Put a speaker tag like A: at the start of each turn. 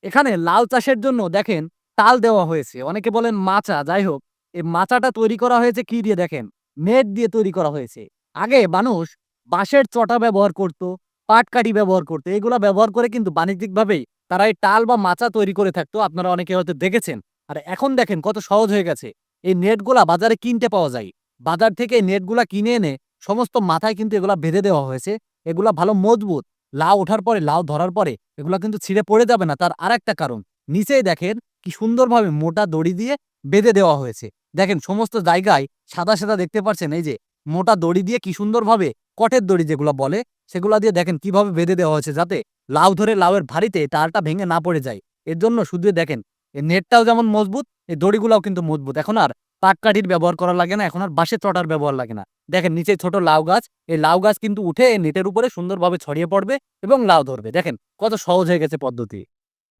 A: এখানে লাউ চাষের জন্য দেখেন টাল দেওয়া হয়েছে। অনেকে বলেন মাচা, যাই হোক এই মাচাটা তৈরি করা হয়েছে কি দিয়ে দেখেন? নেট দিয়ে তৈরি করা হয়েছে। আগে মানুষ বাঁশের চটা ব্যবহার করত, পাটকাঠি ব্যবহার করত। এগুলা ব্যবহার করে কিন্তু বাণিজ্যিকভাবেই তারা এই টাল বা মাচা তৈরি করে থাকতো। আপনারা অনেকে হয়তো দেখেছেন। আর এখন দেখেন কত সহজ হয়ে গেছে। এই নেটগুলা বাজারে কিনতে পাওয়া যায়। বাজার থেকে এই নেটগুলা কিনে এনে সমস্ত মাথায় কিন্তু এগুলা বেঁধে দেওয়া হয়েছে। এগুলা ভালো মজবুত। লাউ ওঠার পরে, লাউ ধরার পরে এগুলা কিন্তু ছিঁড়ে পড়ে যাবে না। তার আরেকটা কারণ, নিচেই দেখেন কি সুন্দরভাবে মোটা দড়ি দিয়ে বেঁধে দেওয়া হয়েছে। দেখেন সমস্ত জায়গায় সাদা, সাদা দেখতে পাচ্ছেন এই যে মোটা দড়ি দিয়ে কি সুন্দরভাবে কটের দড়ি যেগুলা বলে, সেগুলা দিয়ে দেখেন কিভাবে বেঁধে দেওয়া হয়েছে যাতে লাউ ধরে লাউয়ের ভারিতে তালটা ভেঙে না পড়ে যায়। এর জন্য শুধু দেখেন এই নেটটাও যেমন মজবুত, এই দড়িগুলাও কিন্তু মজবুত। এখন আর পাটকাঠির ব্যবহার করা লাগে না, এখন আর বাঁশের চটার ব্যবহার লাগে না। দেখেন নিচে ছোট লাউ গাছ, এই লাউ গাছ কিন্তু উঠে এই নেটের উপরে সুন্দরভাবে ছড়িয়ে পড়বে এবং লাউ ধরবে। দেখেন কত সহজ হয়ে গেছে পদ্ধতি।